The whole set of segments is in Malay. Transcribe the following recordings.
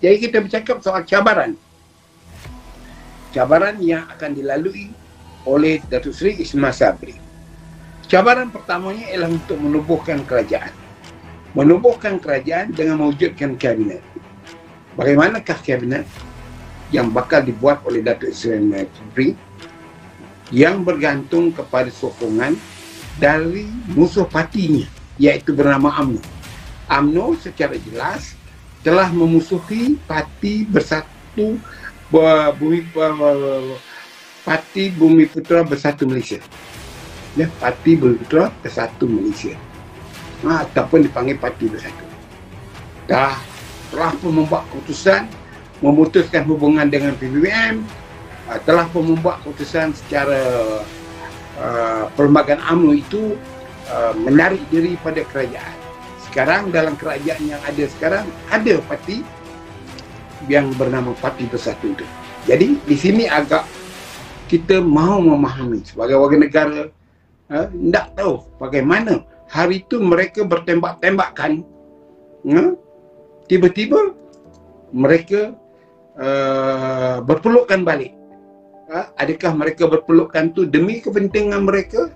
Jadi kita bercakap soal cabaran. Cabaran yang akan dilalui oleh Datuk Seri Ismail Sabri. Cabaran pertamanya ialah untuk menubuhkan kerajaan. Menubuhkan kerajaan dengan mewujudkan kabinet. Bagaimanakah kabinet yang bakal dibuat oleh Datuk Seri Ismail Sabri yang bergantung kepada sokongan dari musuh partinya, iaitu bernama UMNO. UMNO secara jelas telah memusuhi Parti Bersatu Parti Bumiputra Bersatu Malaysia. Ya, Parti Bumiputra Bersatu Malaysia. Ataupun dipanggil Parti Bersatu. Telah pun membuat keputusan memutuskan hubungan dengan PBBM, telah pun membuat keputusan secara perlembagaan UMNO itu menarik diri pada kerajaan. Sekarang dalam kerajaan yang ada sekarang ada parti yang bernama Parti Bersatu itu. Jadi di sini agak kita mahu memahami sebagai warga negara, tidak tahu bagaimana hari itu mereka bertembak-tembakan, tiba-tiba mereka berpelukan balik. Adakah mereka berpelukan tu demi kepentingan mereka?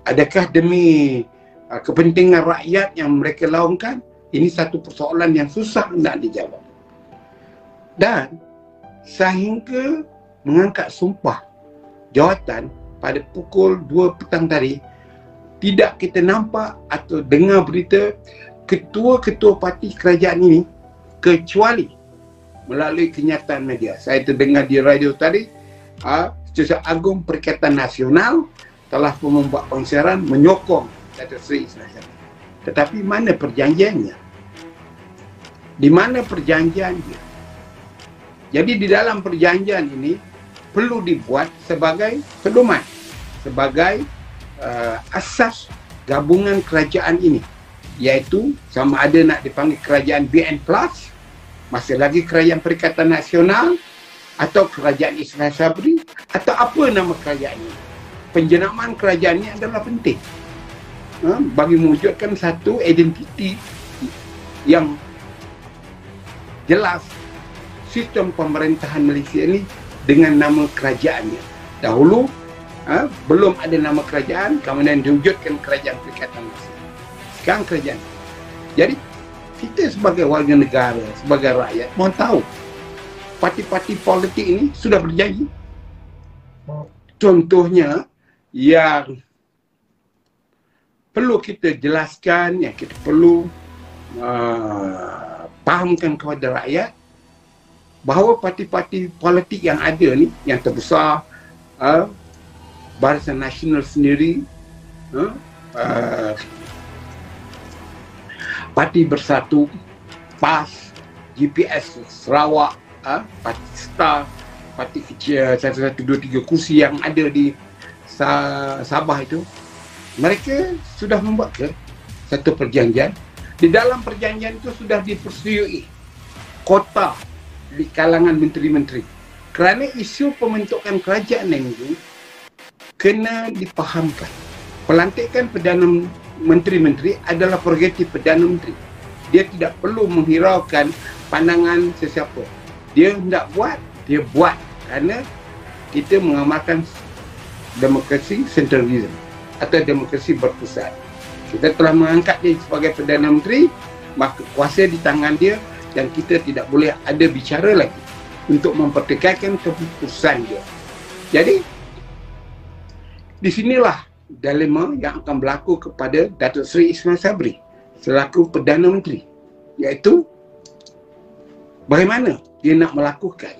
Adakah demi kepentingan rakyat yang mereka laungkan? Ini satu persoalan yang susah nak dijawab. Dan sehingga mengangkat sumpah jawatan pada pukul 2 petang tadi, tidak kita nampak atau dengar berita ketua-ketua parti kerajaan ini, kecuali melalui kenyataan media. Saya terdengar di radio tadi, Setiausaha Agung Perikatan Nasional telah membuat pensiaran menyokong Datuk Seri Ismail Sabri. Tetapi mana perjanjiannya? Di mana perjanjiannya? Jadi di dalam perjanjian ini perlu dibuat sebagai pedoman, sebagai asas gabungan kerajaan ini, iaitu sama ada nak dipanggil kerajaan BN Plus, masih lagi kerajaan Perikatan Nasional, atau kerajaan Ismail Sabri, atau apa nama kerajaan ini. Penjenamaan kerajaan ini adalah penting bagi mewujudkan satu identiti yang jelas sistem pemerintahan Malaysia ini dengan nama kerajaannya. Dahulu belum ada nama kerajaan, kemudian diwujudkan kerajaan Perikatan Malaysia. Sekarang kerajaan. Jadi kita sebagai warga negara, sebagai rakyat, mohon tahu parti-parti politik ini sudah berjanji. Contohnya yang perlu kita jelaskan, yang kita perlu fahamkan kepada rakyat, bahawa parti-parti politik yang ada ni, yang terbesar, Barisan Nasional sendiri, Parti Bersatu, PAS, GPS Sarawak, Parti Star, parti kecil 1, 2, 3 kursi yang ada di Sabah itu, mereka sudah membuat satu perjanjian. Di dalam perjanjian itu sudah dipersetujui kota di kalangan menteri-menteri. Kerana isu pembentukan kerajaan itu kena dipahamkan. Pelantikan Perdana Menteri-Menteri adalah prerogatif Perdana Menteri. Dia tidak perlu menghiraukan pandangan sesiapa. Dia hendak buat, dia buat. Kerana kita mengamalkan demokrasi centralism atau demokrasi berpusat. Kita telah mengangkat dia sebagai Perdana Menteri, maka kuasa di tangan dia dan kita tidak boleh ada bicara lagi untuk mempertikaikan keputusan dia. Jadi, di sinilah dilema yang akan berlaku kepada Datuk Seri Ismail Sabri selaku Perdana Menteri, iaitu bagaimana dia nak melakukan.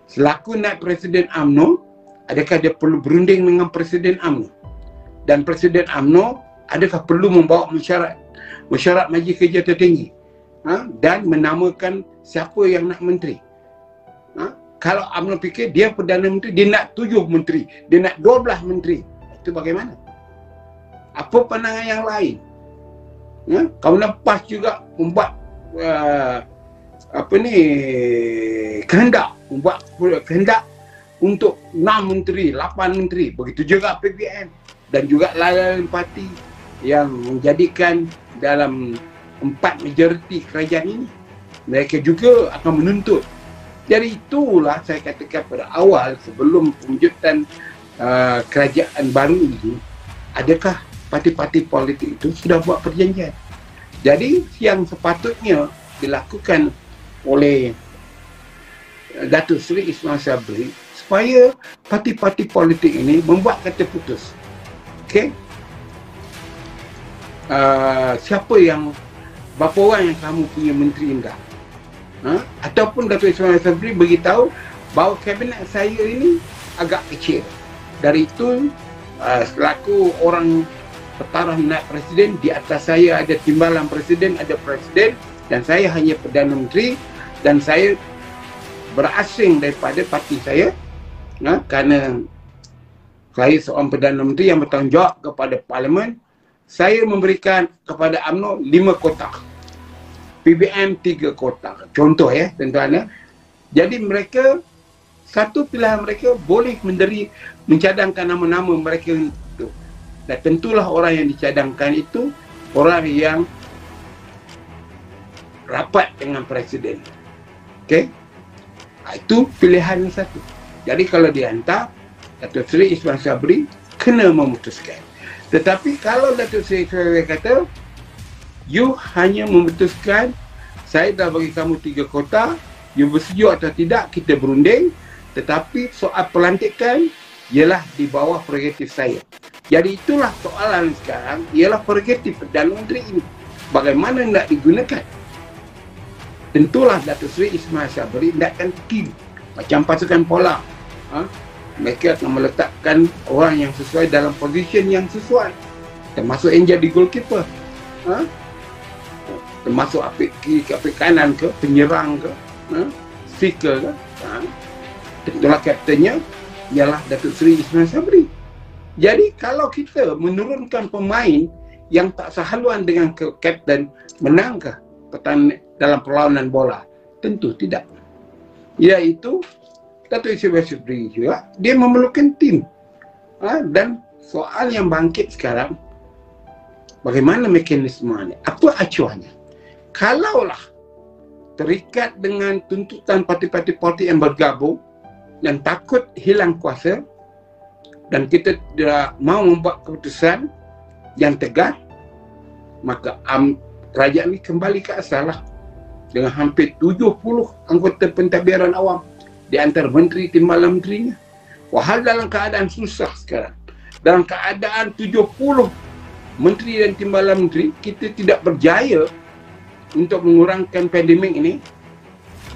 Selaku naib Presiden UMNO, adakah dia perlu berunding dengan Presiden UMNO? Dan Presiden UMNO adakah perlu membawa mesyuarat Majlis Kerja Tertinggi dan menamakan siapa yang nak menteri? Kalau UMNO fikir dia Perdana Menteri, dia nak 7 menteri, dia nak 12 menteri, itu bagaimana? Apa pandangan yang lain? Kemudian PAS juga membuat kehendak untuk 6 menteri, 8 menteri. Begitu juga PBN dan juga lain-lain parti yang menjadikan dalam 4 majoriti kerajaan ini. mereka juga akan menuntut. Jadi itulah saya katakan pada awal sebelum pewujudan kerajaan baru ini, adakah parti-parti politik itu sudah buat perjanjian? Jadi yang sepatutnya dilakukan oleh Datuk Seri Ismail Sabri supaya parti-parti politik ini membuat kata putus. Okey? Siapa yang, berapa orang yang kamu punya menteri enggak? Ataupun Datuk Ismail Sabri beritahu bahawa kabinet saya ini agak kecil. Dari itu, selaku orang bertaraf naik presiden, di atas saya ada timbalan presiden, ada presiden, dan saya hanya Perdana Menteri, dan saya berasing daripada parti saya, kerana saya seorang Perdana Menteri yang bertanggungjawab kepada Parlimen. Saya memberikan kepada UMNO 5 kotak, PBM 3 kotak. Contoh ya, tuan-tuan. Jadi mereka, satu pilihan mereka boleh mencadangkan nama-nama mereka itu. Dan tentulah orang yang dicadangkan itu orang yang rapat dengan presiden. Okey? Itu pilihan yang satu. Jadi kalau dihantar, Datuk Seri Ismail Sabri kena memutuskan. Tetapi kalau Datuk Seri Ismail kata, you hanya memutuskan, saya dah bagi kamu 3 kotak, you bersetuju atau tidak, kita berunding, tetapi soal pelantikan ialah di bawah prerogatif saya. Jadi itulah soalan sekarang, ialah prerogatif Perdana Menteri ini. Bagaimana nak digunakan? Tentulah Datuk Seri Ismail Sabri hendakkan tim macam pasukan bola. Mereka akan meletakkan orang yang sesuai dalam position yang sesuai, termasuk yang jadi goalkeeper, termasuk apik kiri ke apik kanan ke, penyerang ke, striker ke. Tentulah kaptennya ialah Datuk Seri Ismail Sabri. Jadi kalau kita menurunkan pemain yang tak sehaluan dengan kapten, menangkah dalam perlawanan bola? Tentu tidak. Iaitu Datuk Ismail Sabri juga, dia memerlukan tim. Dan soal yang bangkit sekarang, bagaimana mekanismenya? Apa acuannya? Kalaulah terikat dengan tuntutan parti-parti politik yang bergabung dan takut hilang kuasa, dan kita tidak mau membuat keputusan yang tegas, maka kerajaan ini kembali ke asal lah. Dengan hampir 70 anggota pentadbiran awam di antara menteri, timbalan menterinya. Wahal dalam keadaan susah sekarang, dalam keadaan 70 menteri dan timbalan menteri, kita tidak berjaya untuk mengurangkan pandemik ini,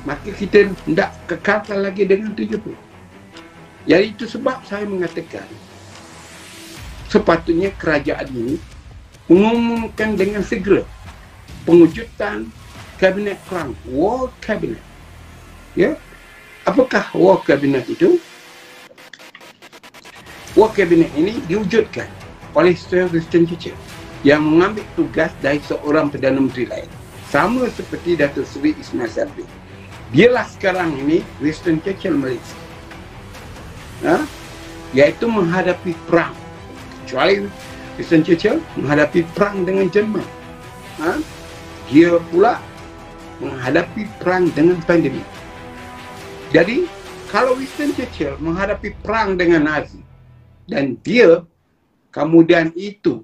maka kita tidak kekalkan lagi dengan 70. Jadi itu sebab saya mengatakan sepatutnya kerajaan ini mengumumkan dengan segera pengujudan kabinet perang, war cabinet. Ya, apakah war cabinet itu? War cabinet ini diwujudkan oleh Sir Winston Churchill yang mengambil tugas dari seorang Perdana Menteri lain, sama seperti Datuk Seri Ismail Sabri. Dialah sekarang ini Winston Churchill Malaysia, iaitu menghadapi perang. Kecuali Winston Churchill menghadapi perang dengan Jerman, dia pula menghadapi perang dengan pandemik. Jadi kalau Winston Churchill menghadapi perang dengan Nazi dan dia kemudian itu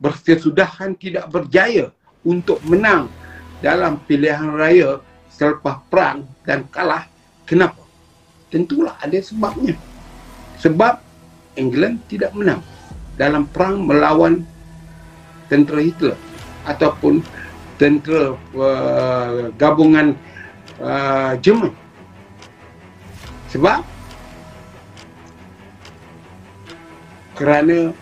berkesudahan tidak berjaya untuk menang dalam pilihan raya selepas perang dan kalah, kenapa? Tentulah ada sebabnya. Sebab England tidak menang dalam perang melawan tentera Hitler ataupun tentera gabungan Jerman. Sebab kerana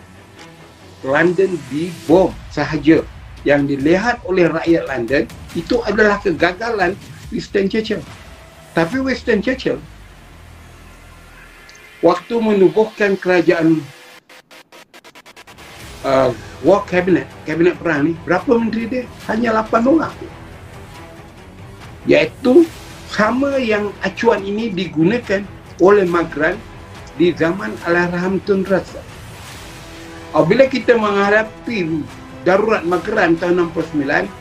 London dibom sahaja. Yang dilihat oleh rakyat London itu adalah kegagalan Winston Churchill. Tapi Winston Churchill waktu menubuhkan kerajaan war cabinet, kabinet perang ni, berapa menteri dia? Hanya 8 orang. Iaitu sama yang acuan ini digunakan oleh Magran di zaman Allahyarham Tun Razak. Apabila kita menghadapi darurat Magran tahun 69,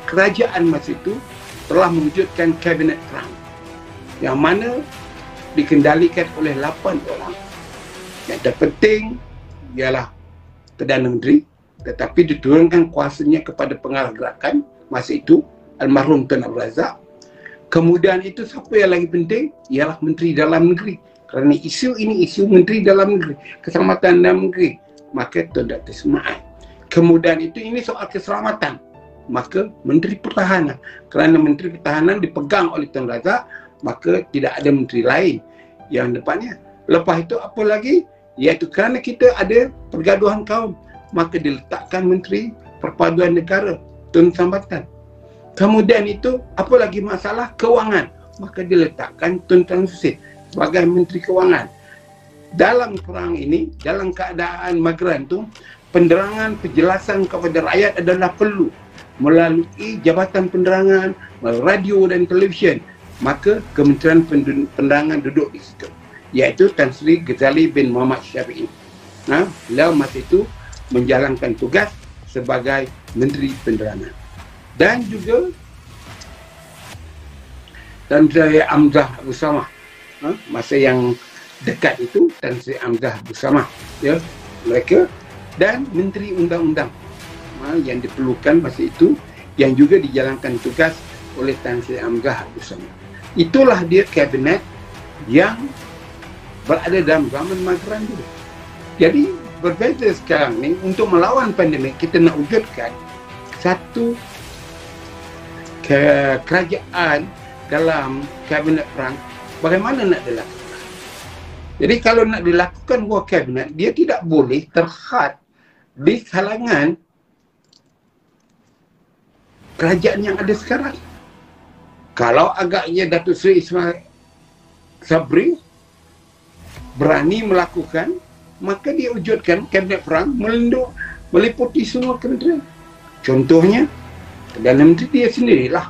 kerajaan masa itu telah mewujudkan kabinet perang yang mana dikendalikan oleh 8 orang. Yang terpenting ialah Perdana Menteri, tetapi diturunkan kuasanya kepada pengarah gerakan masa itu, almarhum Tun Abdul Razak. Kemudian itu siapa yang lagi penting? Ialah Menteri Dalam Negeri. Kerana isu ini isu Menteri Dalam Negeri, keselamatan dalam negeri, maka Tun Dr. Ismail. Kemudian itu ini soal keselamatan, maka Menteri Pertahanan. Kerana Menteri Pertahanan dipegang oleh Tun Razak, maka tidak ada menteri lain yang depannya. Lepas itu apa lagi? Iaitu kerana kita ada pergaduhan kaum, maka diletakkan Menteri Perpaduan Negara, Tun Sambatan. Kemudian itu apa lagi masalah? Kewangan, maka diletakkan Tun Tan Sri sebagai Menteri Kewangan. Dalam perang ini, dalam keadaan Mageran tu, penerangan, penjelasan kepada rakyat adalah perlu melalui Jabatan Penerangan, radio dan televisyen. Maka Kementerian Penerangan duduk di situ, iaitu Tan Sri Ghazali bin Muhammad Syafi'i. Beliau masa itu menjalankan tugas sebagai Menteri Penerangan. Dan juga Tan Sri Hamzah Abu Samah, masa yang dekat itu Tan Sri Hamzah Abu Samah, ya, mereka, dan Menteri Undang-Undang yang diperlukan masa itu, yang juga dijalankan tugas oleh Tan Sri Hamzah Abu Samah. Itulah dia kabinet yang berada dalam zaman Mageran dulu. Jadi berbeza sekarang ni, untuk melawan pandemik kita nak wujudkan satu kerajaan dalam kabinet perang. Bagaimana nak dilakukan? Jadi kalau nak dilakukan buah kabinet, dia tidak boleh terhad di kalangan kerajaan yang ada sekarang. Kalau agaknya Datuk Seri Ismail Sabri berani melakukan, maka dia wujudkan kabinet perang meliputi semua kementerian. Contohnya, Perdana Menteri dia sendirilah.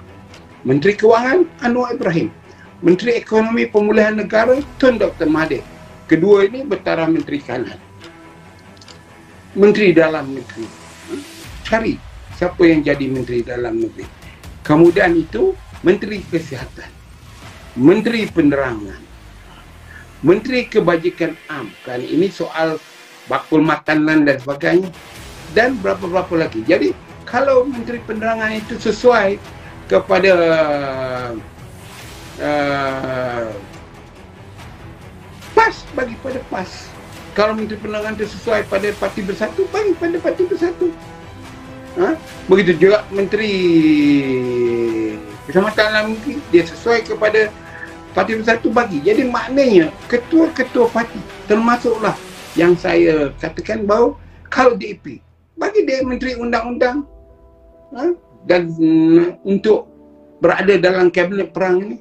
Menteri Kewangan Anwar Ibrahim. Menteri Ekonomi Pemulihan Negara Tun Dr. Mahathir. Kedua ini bertaraf Menteri Kanan. Menteri Dalam Negeri, cari siapa yang jadi Menteri Dalam Negeri. Kemudian itu Menteri Kesihatan, Menteri Penerangan, Menteri Kebajikan Am, kan ini soal bakul makanan dan sebagainya, dan berapa-berapa lagi. Jadi kalau Menteri Penerangan itu sesuai kepada PAS, bagi pada PAS. Kalau Menteri Penerangan itu sesuai pada Parti Bersatu, bagi pada Parti Bersatu. Begitu juga Menteri Keselamatan Dalam Negeri, dia sesuai kepada Parti Bersatu, bagi. Jadi maknanya ketua-ketua parti, termasuklah yang saya katakan bahawa kalau DAP, bagi dia Menteri Undang-Undang, dan untuk berada dalam kabinet perang ini.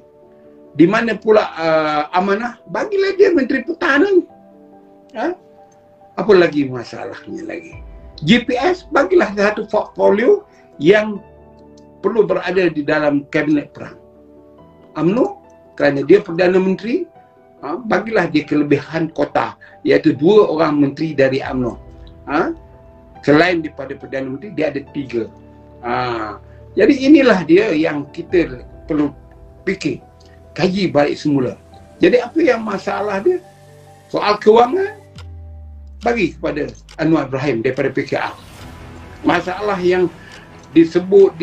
Di mana pula amanah, bagilah dia Menteri Pertahanan. Apa lagi masalahnya lagi? GPS, bagilah satu portfolio yang perlu berada di dalam kabinet perang. UMNO, kerana dia Perdana Menteri, bagilah dia kelebihan kota, iaitu 2 orang menteri dari UMNO. Selain daripada Perdana Menteri, dia ada 3. Jadi inilah dia yang kita perlu fikir, kaji balik semula. Jadi apa yang masalah dia? Soal kewangan, bagi kepada Anwar Ibrahim daripada PKR. Masalah yang disebut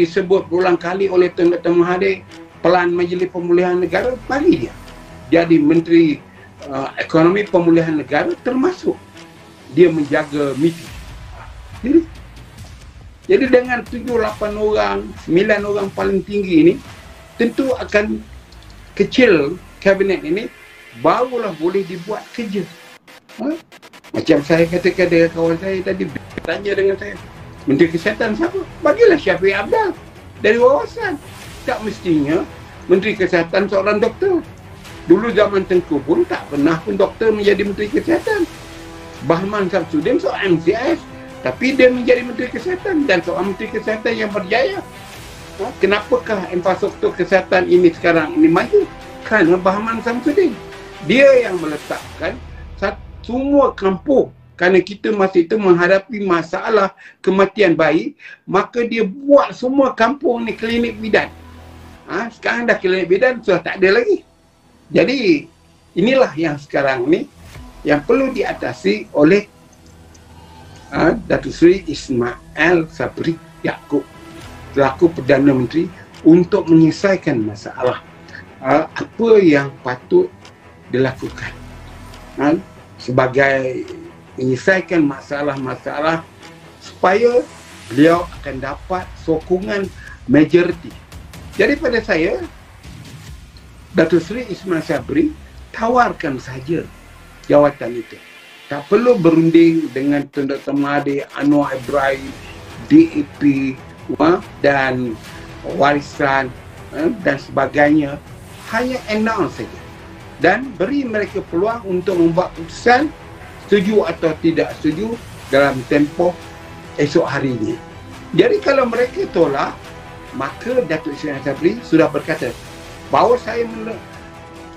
berulang kali oleh Tun Dr. Mahathir, Pelan Majlis Pemulihan Negara, bagi dia jadi Menteri Ekonomi Pemulihan Negara, termasuk dia menjaga MITI. Jadi dengan 7-8 orang, 9 orang paling tinggi ini, tentu akan kecil kabinet ini, barulah boleh dibuat kerja. Macam saya katakan dengan kawan saya tadi, tanya dengan saya, Menteri Kesihatan siapa? Bagilah Syafiq Abdal dari Wawasan. Tak mestinya Menteri Kesihatan seorang doktor. Dulu zaman Tengku pun tak pernah pun doktor menjadi Menteri Kesihatan. Bahman Samsudin seorang MCS, tapi dia menjadi Menteri Kesihatan, dan seorang Menteri Kesihatan yang berjaya. Kenapakah infrastruktur kesihatan ini sekarang ini maju? Kerana Bahman Samsudin. Dia yang meletakkan semua kampung. Kerana kita masa itu menghadapi masalah kematian bayi, maka dia buat semua kampung ni klinik bidan. Sekarang dah klinik bidan sudah tak ada lagi. Jadi inilah yang sekarang ni yang perlu diatasi oleh Datuk Seri Ismail Sabri Yaakob selaku Perdana Menteri untuk menyelesaikan masalah apa yang patut dilakukan sebagai menyelesaikan masalah-masalah supaya beliau akan dapat sokongan majoriti. Jadi pada saya, Datuk Seri Ismail Sabri tawarkan saja jawatan itu. Tak perlu berunding dengan Tun Dr. Mahathir, Anwar Ibrahim, DAP dan warisan dan sebagainya. Hanya announce saja. Dan beri mereka peluang untuk membuat keputusan setuju atau tidak setuju dalam tempoh esok harinya. Jadi kalau mereka tolak, maka Datuk Ismail Sabri sudah berkata bahawa saya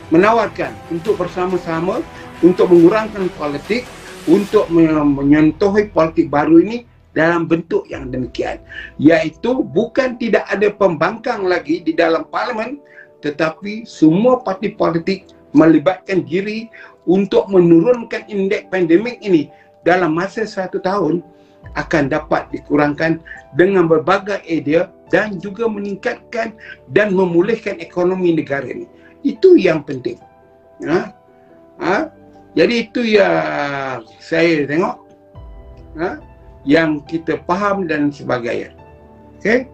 menawarkan untuk bersama-sama untuk mengurangkan politik, untuk menyentuhi politik baru ini dalam bentuk yang demikian, iaitu bukan tidak ada pembangkang lagi di dalam parlimen, tetapi semua parti politik melibatkan diri untuk menurunkan indeks pandemik ini dalam masa 1 tahun akan dapat dikurangkan dengan berbagai idea dan juga meningkatkan dan memulihkan ekonomi negara ini. Itu yang penting. Jadi itu yang saya tengok, yang kita faham dan sebagainya. Okey?